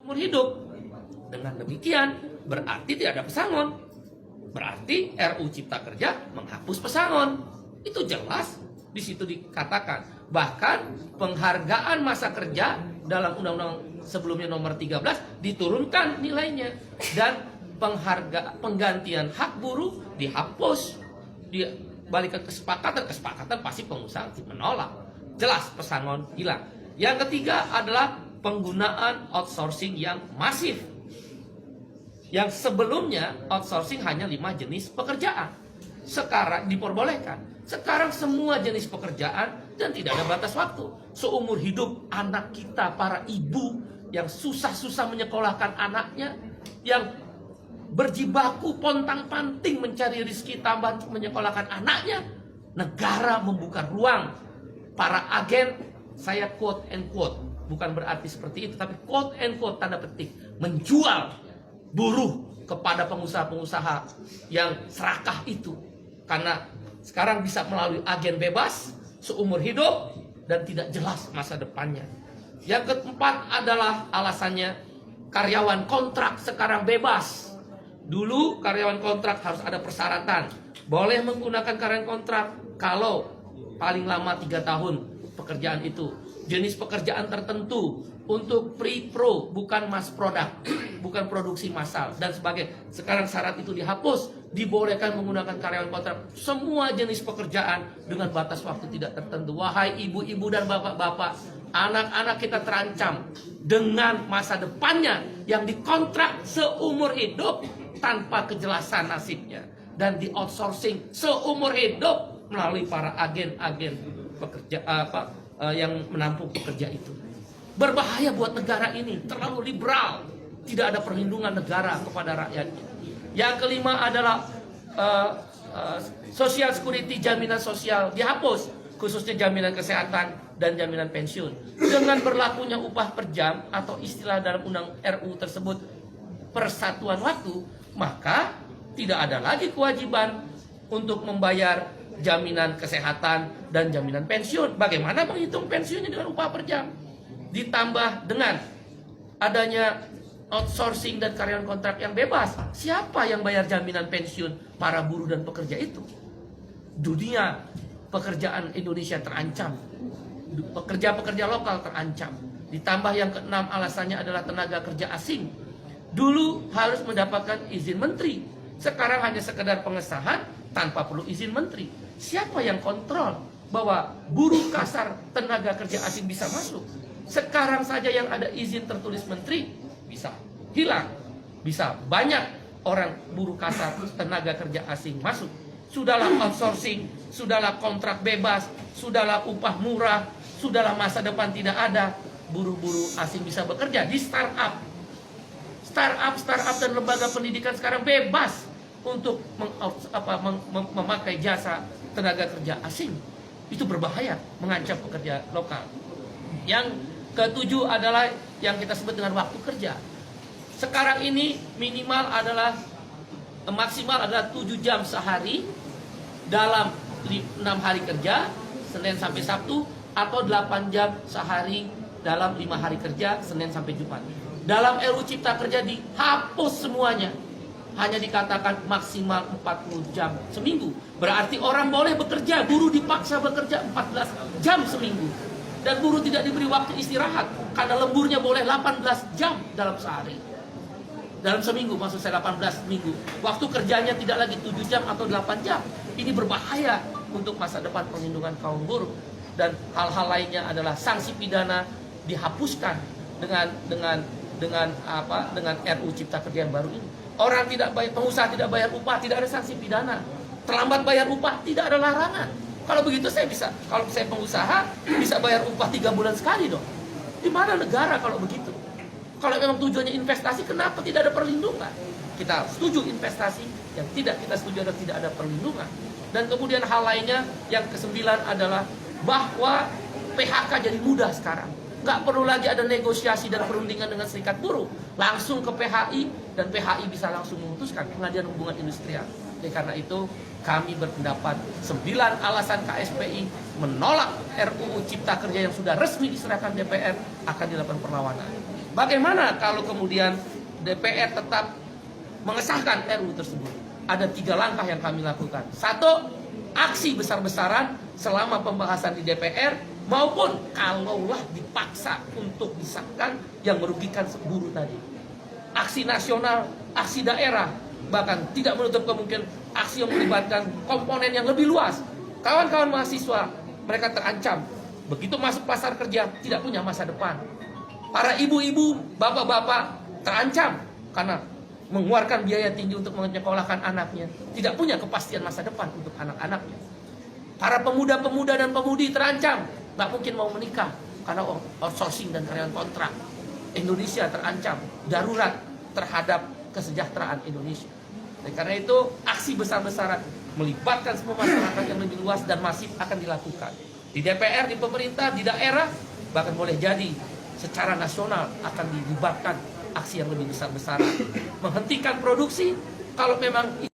umur hidup. Dengan demikian berarti tidak ada pesangon. Berarti RUU Cipta Kerja menghapus pesangon. Itu jelas di situ dikatakan. Bahkan penghargaan masa kerja dalam undang-undang sebelumnya nomor 13 diturunkan nilainya, dan penggantian hak buruh dihapus. Balik ke kesepakatan pasti pengusaha menolak. Jelas pesangon hilang. Yang ketiga adalah penggunaan outsourcing yang masif. Yang sebelumnya outsourcing hanya 5 jenis pekerjaan. Sekarang diperbolehkan. Sekarang semua jenis pekerjaan dan tidak ada batas waktu. Seumur hidup anak kita, para ibu yang susah-susah menyekolahkan anaknya, yang berjibaku pontang-panting mencari rezeki tambah menyekolahkan anaknya, negara membuka ruang. Para agen, saya quote and quote, bukan berarti seperti itu, tapi quote and quote tanda petik, menjual buruh kepada pengusaha-pengusaha yang serakah itu. Karena sekarang bisa melalui agen bebas seumur hidup dan tidak jelas masa depannya. Yang keempat adalah alasannya karyawan kontrak sekarang bebas. Dulu karyawan kontrak harus ada persyaratan. Boleh menggunakan karyawan kontrak kalau paling lama 3 tahun pekerjaan itu. Jenis pekerjaan tertentu untuk pre-pro, bukan mass product, bukan produksi massal dan sebagainya. Sekarang syarat itu dihapus, dibolehkan menggunakan karyawan kontrak semua jenis pekerjaan dengan batas waktu tidak tertentu. Wahai ibu-ibu dan bapak-bapak, anak-anak kita terancam dengan masa depannya yang dikontrak seumur hidup tanpa kejelasan nasibnya dan di outsourcing seumur hidup melalui para agen-agen pekerja yang menampung pekerja itu. Berbahaya buat negara ini, terlalu liberal, tidak ada perlindungan negara kepada rakyatnya. Yang kelima adalah social security, jaminan sosial dihapus, khususnya jaminan kesehatan dan jaminan pensiun. Dengan berlakunya upah per jam atau istilah dalam undang RU tersebut persatuan waktu, maka tidak ada lagi kewajiban untuk membayar jaminan kesehatan dan jaminan pensiun. Bagaimana menghitung pensiunnya dengan upah per jam? Ditambah dengan adanya outsourcing dan karyawan kontrak yang bebas. Siapa yang bayar jaminan pensiun para buruh dan pekerja itu? Dunia pekerjaan Indonesia terancam. Pekerja-pekerja lokal terancam. Ditambah yang keenam alasannya adalah tenaga kerja asing. Dulu harus mendapatkan izin menteri. Sekarang hanya sekedar pengesahan tanpa perlu izin menteri. Siapa yang kontrol bahwa buruh kasar tenaga kerja asing bisa masuk? Sekarang saja yang ada izin tertulis menteri bisa hilang. Bisa banyak orang buruh kasar tenaga kerja asing masuk. Sudahlah outsourcing, sudahlah kontrak bebas, sudahlah upah murah, sudahlah masa depan tidak ada. Buruh-buruh asing bisa bekerja di startup. Startup dan lembaga pendidikan sekarang bebas untuk memakai jasa tenaga kerja asing. Itu berbahaya, mengancam pekerja lokal. Yang ketujuh adalah yang kita sebut dengan waktu kerja. Sekarang ini maksimal adalah 7 jam sehari dalam 6 hari kerja, Senin sampai Sabtu, atau 8 jam sehari dalam 5 hari kerja, Senin sampai Jumat. Dalam RUU Cipta Kerja dihapus semuanya. Hanya dikatakan maksimal 40 jam seminggu. Berarti orang boleh bekerja, buruh dipaksa bekerja 14 jam seminggu. Dan buruh tidak diberi waktu istirahat, karena lemburnya boleh 18 jam dalam sehari. Dalam seminggu, maksud saya 18 minggu. Waktu kerjanya tidak lagi 7 jam atau 8 jam. Ini berbahaya untuk masa depan perlindungan kaum buruh. Dan hal-hal lainnya adalah sanksi pidana dihapuskan dengan RUU Cipta Kerja yang baru ini. Orang tidak bayar, pengusaha tidak bayar upah, tidak ada sanksi pidana. Terlambat bayar upah, tidak ada larangan. Kalau begitu kalau saya pengusaha bisa bayar upah 3 bulan sekali dong. Di mana negara kalau begitu? Kalau memang tujuannya investasi, kenapa tidak ada perlindungan? Kita setuju investasi, yang tidak kita setuju adalah tidak ada perlindungan. Dan kemudian hal lainnya yang kesembilan adalah bahwa PHK jadi mudah sekarang. Nggak perlu lagi ada negosiasi dan perundingan dengan serikat buruh. Langsung ke PHI dan PHI bisa langsung memutuskan Pengadilan Hubungan Industrial. Jadi karena itu kami berpendapat 9 alasan KSPI menolak RUU Cipta Kerja yang sudah resmi diserahkan DPR akan dilakukan perlawanan. Bagaimana kalau kemudian DPR tetap mengesahkan RUU tersebut? Ada 3 langkah yang kami lakukan. 1, aksi besar-besaran selama pembahasan di DPR, maupun kalaulah dipaksa untuk disahkan yang merugikan buruh tadi. Aksi nasional, aksi daerah, bahkan tidak menutup kemungkinan aksi yang melibatkan komponen yang lebih luas. Kawan-kawan mahasiswa, mereka terancam. Begitu masuk pasar kerja, tidak punya masa depan. Para ibu-ibu, bapak-bapak terancam karena mengeluarkan biaya tinggi untuk menyekolahkan anaknya. Tidak punya kepastian masa depan untuk anak-anaknya. Para pemuda-pemuda dan pemudi terancam. Nggak mungkin mau menikah karena outsourcing dan karyawan kontrak. Indonesia terancam, darurat terhadap kesejahteraan Indonesia. Dan karena itu, aksi besar-besaran melibatkan semua masyarakat yang lebih luas dan masif akan dilakukan. Di DPR, di pemerintah, di daerah, bahkan boleh jadi secara nasional akan dilibatkan aksi yang lebih besar-besaran. Menghentikan produksi kalau memang